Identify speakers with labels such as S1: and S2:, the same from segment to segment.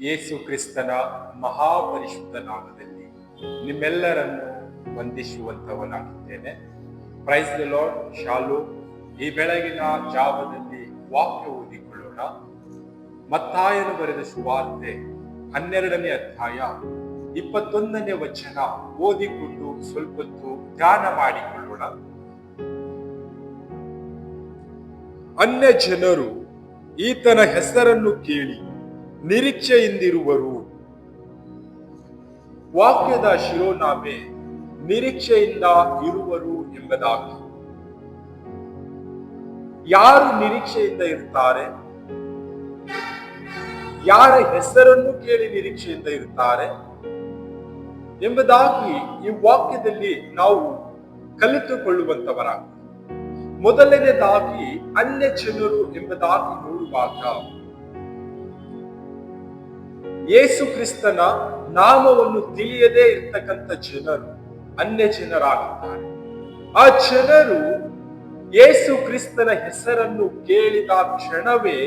S1: ಯೇಸು ಕ್ರಿಸ್ತನ ಮಹಾಪರಿಶುದ್ಧ ನಾಮದಲ್ಲಿ ನಿಮ್ಮೆಲ್ಲರನ್ನು ವಂದಿಸುವಂತವನಾಗಿದ್ದೇನೆ. Praise the lord. ಶಾಲು. ಈ ಬೆಳಗಿನ ಜಾವದಲ್ಲಿ ವಾಕ್ಯ ಓದಿಕೊಳ್ಳೋಣ. ಮತ್ತಾಯನು ಬರೆದ ಸುವಾರ್ತೆ 12ನೇ ಅಧ್ಯಾಯ 21ನೇ ವಚನ ಓದಿಕೊಂಡು ಸ್ವಲ್ಪ ಹೊತ್ತು ಧ್ಯಾನ ಮಾಡಿಕೊಳ್ಳೋಣ. ಅನ್ಯ ಜನರು ಈತನ ಹೆಸರನ್ನು ಕೇಳಿ ನಿರೀಕ್ಷೆಯಿಂದಿರುವರು. ವಾಕ್ಯದ ಶಿರೋನಾಮೆ ನಿರೀಕ್ಷೆಯಿಂದ ಇರುವರು ಎಂಬುದಾಗಿ. ಯಾರು ನಿರೀಕ್ಷೆಯಿಂದ ಇರ್ತಾರೆ? ಯಾರ ಹೆಸರನ್ನು ಕೇಳಿ ನಿರೀಕ್ಷೆಯಿಂದ ಇರ್ತಾರೆ ಎಂಬುದಾಗಿ ಈ ವಾಕ್ಯದಲ್ಲಿ ನಾವು ಕಲಿತುಕೊಳ್ಳುವಂತವರಾಗ. ಮೊದಲನೇದಾಗಿ ಅನ್ಯ ಜನರು ಎಂಬುದಾಗಿ ನೋಡುವಾಗ ಯೇಸು ಕ್ರಿಸ್ತನ ನಾಮವನ್ನು ತಿಳಿಯದೇ ಇರ್ತಕ್ಕಂಥ ಜನರು ಅನ್ಯ ಜನರಾಗುತ್ತಾರೆ. ಆ ಜನರು ಯೇಸು ಕ್ರಿಸ್ತನ ಹೆಸರನ್ನು ಕೇಳಿದ ಕ್ಷಣವೇ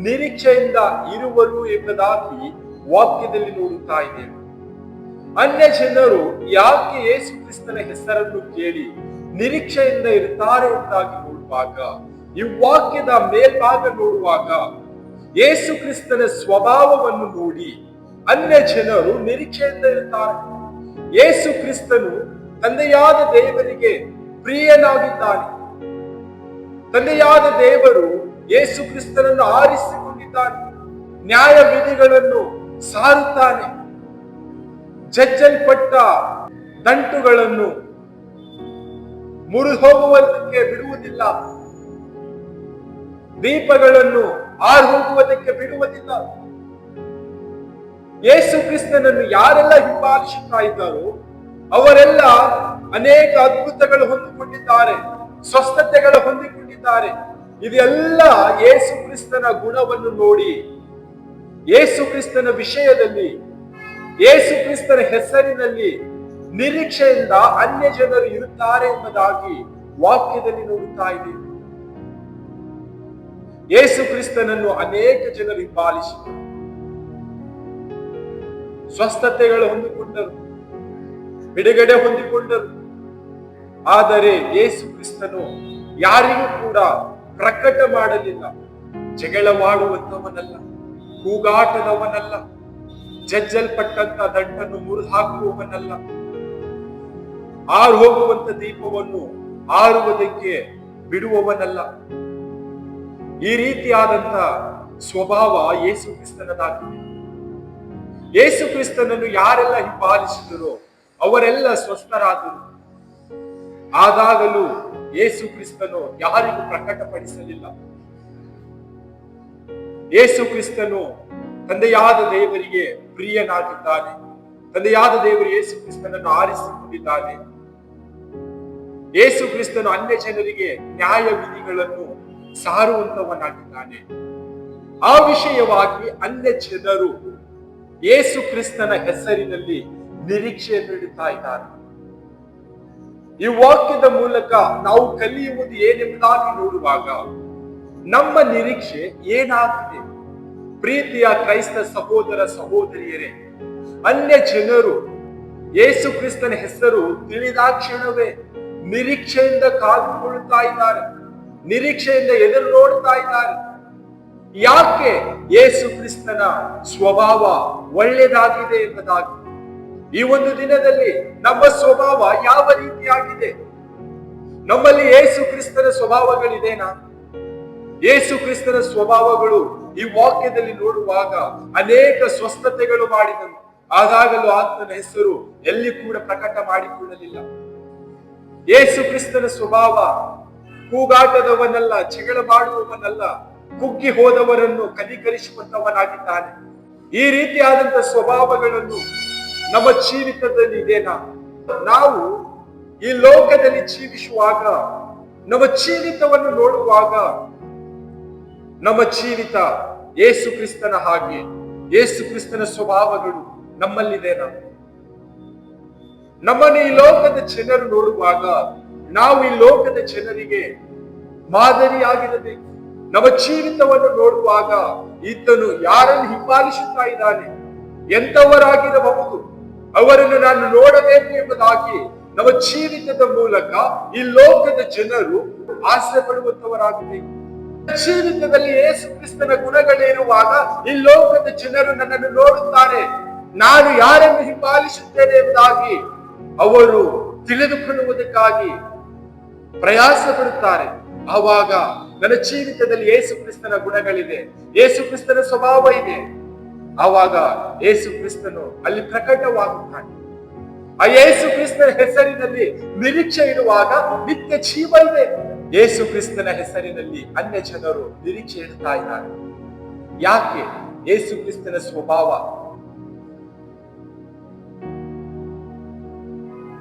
S1: ನಿರೀಕ್ಷೆಯಿಂದ ಇರುವರು ಎಂಬುದಾಗಿ ವಾಕ್ಯದಲ್ಲಿ ನೋಡುತ್ತಾ ಇದ್ದೇವೆ. ಅನ್ಯ ಜನರು ಯಾಕೆ ಯೇಸು ಕ್ರಿಸ್ತನ ಹೆಸರನ್ನು ಕೇಳಿ ನಿರೀಕ್ಷೆಯಿಂದ ಇರ್ತಾರೆ ಎಂಬುದಾಗಿ ನೋಡುವಾಗ, ಈ ವಾಕ್ಯದ ಮೇಲ್ಭಾಗ ನೋಡುವಾಗ ಯೇಸು ಕ್ರಿಸ್ತನ ಸ್ವಭಾವವನ್ನು ನೋಡಿ ಅನ್ಯ ಜನರು ನಿರೀಕ್ಷೆಯಿಂದ ಇರ್ತಾರೆ. ಯೇಸು ಕ್ರಿಸ್ತನು ತಂದೆಯಾದ ದೇವರಿಗೆ ಪ್ರಿಯನಾಗಿದ್ದಾನೆ. ತಂದೆಯಾದ ದೇವರು ಯೇಸು ಕ್ರಿಸ್ತನನ್ನು ಆರಿಸಿಕೊಂಡಿದ್ದಾನೆ. ನ್ಯಾಯ ವಿಧಿಗಳನ್ನು ಸಾರುತ್ತಾನೆ. ಜಜ್ಜಲ್ಪಟ್ಟ ದಂಟುಗಳನ್ನು ಮುರಿದು ಹೋಗುವುದಕ್ಕೆ ಬಿಡುವುದಿಲ್ಲ. ದೀಪಗಳನ್ನು ಆರು ಹೋಗುವುದಕ್ಕೆ ಬಿಡುವುದಿಲ್ಲ. ಯೇಸು ಕ್ರಿಸ್ತನನ್ನು ಯಾರೆಲ್ಲ ಹಿಂಬಾಲಿಸುತ್ತಾ ಇದ್ದಾರೋ ಅವರೆಲ್ಲ ಅನೇಕ ಅದ್ಭುತಗಳು ಹೊಂದಿಕೊಂಡಿದ್ದಾರೆ, ಸ್ವಸ್ಥತೆಗಳು ಹೊಂದಿಕೊಂಡಿದ್ದಾರೆ. ಇದೆಲ್ಲ ಯೇಸು ಕ್ರಿಸ್ತನ ಗುಣವನ್ನು ನೋಡಿ, ಯೇಸು ಕ್ರಿಸ್ತನ ವಿಷಯದಲ್ಲಿ, ಯೇಸು ಕ್ರಿಸ್ತನ ಹೆಸರಿನಲ್ಲಿ ನಿರೀಕ್ಷೆಯಿಂದ ಅನ್ಯ ಜನರು ಇರುತ್ತಾರೆ ಎಂಬುದಾಗಿ ವಾಕ್ಯದಲ್ಲಿ ನೋಡುತ್ತಾ ಇದ್ದೀವಿ. ಯೇಸು ಕ್ರಿಸ್ತನನ್ನು ಅನೇಕ ಜನರು ಹಿಂಬಾಲಿಸಿದರು, ಸ್ವಸ್ಥತೆಗಳು ಹೊಂದಿಕೊಂಡರು, ಬಿಡುಗಡೆ ಹೊಂದಿಕೊಂಡರು. ಆದರೆ ಯೇಸು ಕ್ರಿಸ್ತನು ಯಾರಿಗೂ ಕೂಡ ಪ್ರಕಟ ಮಾಡಲಿಲ್ಲ. ಜಗಳವಾಡುವಂತವನಲ್ಲ, ಕೂಗಾಟದವನಲ್ಲ, ಜಜ್ಜಲ್ಪಟ್ಟಂತ ದಂಟನ್ನು ಮುರಿದು ಹಾಕುವವನಲ್ಲ, ಆರು ಹೋಗುವಂತ ದೀಪವನ್ನು ಆರುವುದಕ್ಕೆ ಬಿಡುವವನಲ್ಲ. ಈ ರೀತಿಯಾದಂತ ಸ್ವಭಾವ ಯೇಸು ಕ್ರಿಸ್ತನದಾಗಿದೆ. ಯೇಸು ಕ್ರಿಸ್ತನನ್ನು ಯಾರೆಲ್ಲ ಹಿಂಬಾಲಿಸಿದರೋ ಅವರೆಲ್ಲ ಸ್ವಸ್ಥರಾದರು. ಆದಾಗಲೂ ಯೇಸು ಕ್ರಿಸ್ತನು ಯಾರಿಗೂ ಪ್ರಕಟಪಡಿಸಲಿಲ್ಲ. ಯೇಸು ಕ್ರಿಸ್ತನು ತಂದೆಯಾದ ದೇವರಿಗೆ ಪ್ರಿಯನಾಗಿದ್ದಾನೆ. ತಂದೆಯಾದ ದೇವರು ಯೇಸು ಕ್ರಿಸ್ತನನ್ನು ಆರಿಸಿಕೊಂಡಿದ್ದಾನೆ. ಯೇಸು ಕ್ರಿಸ್ತನು ಅನ್ಯ ಜನರಿಗೆ ನ್ಯಾಯ ವಿಧಿಗಳನ್ನು ಸಾರುವಂತವನಾಗಿದ್ದಾನೆ. ಆ ವಿಷಯವಾಗಿ ಅನ್ಯ ಜನರು ಯೇಸು ಕ್ರಿಸ್ತನ ಹೆಸರಿನಲ್ಲಿ ನಿರೀಕ್ಷೆಯನ್ನು ಇಡುತ್ತಾ ಇದ್ದಾರೆ. ಈ ವಾಕ್ಯದ ಮೂಲಕ ನಾವು ಕಲಿಯುವುದು ಏನೆಂಬುದಾಗಿ ನೋಡುವಾಗ ನಮ್ಮ ನಿರೀಕ್ಷೆ ಏನಾಗಿದೆ? ಪ್ರೀತಿಯ ಕ್ರೈಸ್ತ ಸಹೋದರ ಸಹೋದರಿಯರೇ, ಅನ್ಯ ಜನರು ಯೇಸು ಕ್ರಿಸ್ತನ ಹೆಸರು ತಿಳಿದಾಕ್ಷಣವೇ ನಿರೀಕ್ಷೆಯಿಂದ ಕಾದುಕೊಳ್ಳುತ್ತಾ ಇದ್ದಾರೆ, ನಿರೀಕ್ಷೆಯಿಂದ ಎದುರು ನೋಡ್ತಾ ಇದ್ದಾರೆ. ಯಾಕೆ? ಯೇಸು ಕ್ರಿಸ್ತನ ಸ್ವಭಾವ ಒಳ್ಳೆಯದಾಗಿದೆ ಎಂಬುದಾಗಿ. ಈ ಒಂದು ದಿನದಲ್ಲಿ ನಮ್ಮ ಸ್ವಭಾವ ಯಾವ ರೀತಿಯಾಗಿದೆ? ನಮ್ಮಲ್ಲಿ ಯೇಸು ಕ್ರಿಸ್ತನ ಸ್ವಭಾವಗಳಿದೇನಾ? ಯೇಸು ಕ್ರಿಸ್ತನ ಸ್ವಭಾವಗಳು ಈ ವಾಕ್ಯದಲ್ಲಿ ನೋಡುವಾಗ ಅನೇಕ ಸ್ವಸ್ಥತೆಗಳು ಮಾಡಿದನು. ಆದಾಗಲೂ ಆತನ ಹೆಸರು ಎಲ್ಲಿ ಕೂಡ ಪ್ರಕಟ ಮಾಡಿಕೊಳ್ಳಲಿಲ್ಲ. ಯೇಸು ಕ್ರಿಸ್ತನ ಸ್ವಭಾವ ಕೂಗಾಟದವನಲ್ಲ, ಜಗಳ ಮಾಡುವವನಲ್ಲ, ಕುಗ್ಗಿ ಹೋದವರನ್ನು ಕನಿಕರಿಸುವಂತವನಾಗಿದ್ದಾನೆ. ಈ ರೀತಿಯಾದಂತ ಸ್ವಭಾವಗಳನ್ನು ನಮ್ಮ ಜೀವಿತದಲ್ಲಿ ಇದೆನಾ? ನಾವು ಈ ಲೋಕದಲ್ಲಿ ಜೀವಿಸುವಾಗ, ನಮ್ಮ ಜೀವಿತವನ್ನು ನೋಡುವಾಗ, ನಮ್ಮ ಜೀವಿತ ಯೇಸು ಕ್ರಿಸ್ತನ ಹಾಗೆ, ಯೇಸು ಕ್ರಿಸ್ತನ ಸ್ವಭಾವಗಳು ನಮ್ಮಲ್ಲಿದೆನಾ? ನಮ್ಮನ್ನು ಈ ಲೋಕದ ಜನರು ನೋಡುವಾಗ ನಾವು ಈ ಲೋಕದ ಜನರಿಗೆ ಮಾದರಿಯಾಗಿರಬೇಕು. ನಮ್ಮ ಜೀವಿತವನ್ನು ನೋಡುವಾಗ ಈತನು ಯಾರನ್ನು ಹಿಂಬಾಲಿಸುತ್ತಾ ಇದ್ದಾನೆ, ಎಂತವರಾಗಿರಬಹುದು, ಅವರನ್ನು ನಾನು ನೋಡಬೇಕು ಎಂಬುದಾಗಿ ನಮ್ಮ ಜೀವಿತದ ಮೂಲಕ ಈ ಲೋಕದ ಜನರು ಆಸೆ ಪಡುವಂತವರಾಗಬೇಕು. ಜೀವಿತದಲ್ಲಿ ಯೇಸು ಕ್ರಿಸ್ತನ ಗುಣಗಳಿರುವಾಗ ಈ ಲೋಕದ ಜನರು ನನ್ನನ್ನು ನೋಡುತ್ತಾರೆ, ನಾನು ಯಾರನ್ನು ಹಿಂಬಾಲಿಸುತ್ತೇನೆ ಎಂಬುದಾಗಿ ಅವರು ತಿಳಿದುಕೊಳ್ಳುವುದಕ್ಕಾಗಿ ಪ್ರಯಾಸ ಪಡುತ್ತಾರೆ. ಆವಾಗ ನನ್ನ ಜೀವಿತದಲ್ಲಿ ಯೇಸು ಕ್ರಿಸ್ತನ ಗುಣಗಳಿದೆ, ಯೇಸು ಕ್ರಿಸ್ತನ ಸ್ವಭಾವ ಇದೆ. ಆವಾಗ ಯೇಸು ಕ್ರಿಸ್ತನು ಅಲ್ಲಿ ಪ್ರಕಟವಾಗುತ್ತಾನೆ. ಆ ಯೇಸು ಕ್ರಿಸ್ತನ ಹೆಸರಿನಲ್ಲಿ ನಿರೀಕ್ಷೆ ಇಡುವಾಗ ನಿತ್ಯ ಜೀವ ಇದೆ. ಯೇಸು ಕ್ರಿಸ್ತನ ಹೆಸರಿನಲ್ಲಿ ಅನ್ಯ ಜನರು ನಿರೀಕ್ಷೆ ಇಡ್ತಾ ಇದ್ದಾರೆ. ಯಾಕೆ? ಯೇಸು ಕ್ರಿಸ್ತನ ಸ್ವಭಾವ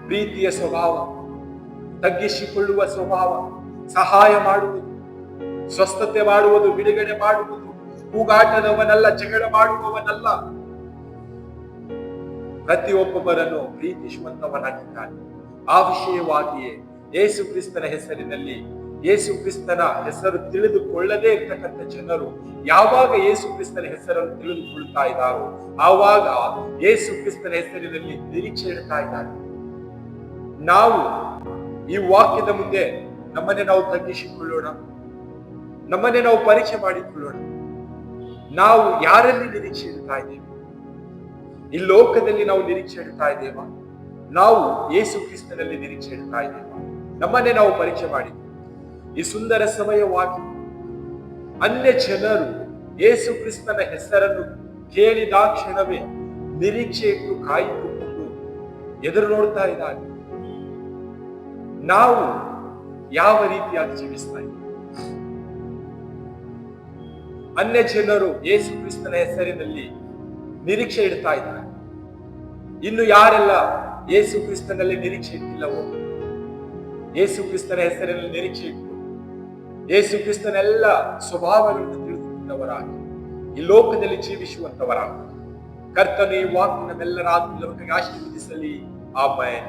S1: ಪ್ರೀತಿಯ ಸ್ವಭಾವ, ತಗ್ಗಿಸಿಕೊಳ್ಳುವ ಸ್ವಭಾವ, ಸಹಾಯ ಮಾಡುವುದು, ಸ್ವಸ್ಥತೆ ಮಾಡುವುದು, ಬಿಡುಗಡೆ ಮಾಡುವುದು, ಕೂಗಾಟದವನಲ್ಲ, ಜಗಳ ಮಾಡುವವನಲ್ಲ, ಪ್ರತಿಯೊಬ್ಬೊಬ್ಬರನ್ನು ಪ್ರೀತಿಸುವಂತವನಾಗಿದ್ದಾನೆ. ಆ ವಿಷಯವಾಗಿಯೇ ಯೇಸು ಕ್ರಿಸ್ತನ ಹೆಸರಿನಲ್ಲಿ, ಯೇಸು ಕ್ರಿಸ್ತನ ಹೆಸರು ತಿಳಿದುಕೊಳ್ಳದೇ ಇರ್ತಕ್ಕಂಥ ಜನರು ಯಾವಾಗ ಯೇಸು ಕ್ರಿಸ್ತನ ಹೆಸರನ್ನು ತಿಳಿದುಕೊಳ್ತಾ ಇದ್ದಾರೋ ಆವಾಗ ಯೇಸು ಕ್ರಿಸ್ತನ ಹೆಸರಿನಲ್ಲಿ ನಿರೀಕ್ಷೆ ಇಡ್ತಾ ಇದ್ದಾರೆ. ನಾವು ಈ ವಾಕ್ಯದ ಮುಂದೆ ನಮ್ಮನ್ನೇ ನಾವು ತಗ್ಗಿಸಿಕೊಳ್ಳೋಣ, ನಮ್ಮನ್ನೇ ನಾವು ಪರೀಕ್ಷೆ ಮಾಡಿಕೊಳ್ಳೋಣ. ನಾವು ಯಾರಲ್ಲಿ ನಿರೀಕ್ಷೆ ಇಡ್ತಾ ಇದ್ದೇವೆ? ಈ ಲೋಕದಲ್ಲಿ ನಾವು ನಿರೀಕ್ಷೆ ಇಡ್ತಾ ಇದ್ದೇವಾ? ನಾವು ಯೇಸು ಕ್ರಿಸ್ತನಲ್ಲಿ ನಿರೀಕ್ಷೆ ಇಡ್ತಾ ಇದ್ದೇವಾ? ನಮ್ಮನ್ನೇ ನಾವು ಪರೀಕ್ಷೆ ಮಾಡಿ. ಈ ಸುಂದರ ಸಮಯವಾಗಿ ಅನ್ಯ ಜನರು ಯೇಸು ಕ್ರಿಸ್ತನ ಹೆಸರನ್ನು ಕೇಳಿದ ಕ್ಷಣವೇ ನಿರೀಕ್ಷೆ ಇಟ್ಟು ಕಾಯ್ದುಕೊಂಡು ಎದುರು ನೋಡ್ತಾ ಇದ್ದಾರೆ. ನಾವು ಯಾವ ರೀತಿಯಾಗಿ ಜೀವಿಸ್ತಾ ಇದ್ದೀವಿ? ಅನ್ಯ ಜನರು ಯೇಸು ಕ್ರಿಸ್ತನ ಹೆಸರಿನಲ್ಲಿ ನಿರೀಕ್ಷೆ ಇಡ್ತಾ ಇದ್ದಾರೆ. ಇನ್ನು ಯಾರೆಲ್ಲ ಯೇಸು ಕ್ರಿಸ್ತನಲ್ಲಿ ನಿರೀಕ್ಷೆ ಇಟ್ಟಿಲ್ಲವೋ, ಯೇಸು ಕ್ರಿಸ್ತನ ಹೆಸರಿನಲ್ಲಿ ನಿರೀಕ್ಷೆ ಇಟ್ಟು ಯೇಸು ಕ್ರಿಸ್ತನ ಎಲ್ಲ ಸ್ವಭಾವಗಳನ್ನು ತಿಳಿದುಕೊಂಡವರಾಗಿ ಈ ಲೋಕದಲ್ಲಿ ಜೀವಿಸುವಂತವರಾಗಿ ಕರ್ತನು ಈ ವಾಕ್ಯ ನಮ್ಮೆಲ್ಲರ ಆತ್ಮದಲ್ಲಿ ಆಶೀರ್ವದಿಸಲಿ. ಆಮೆನ್.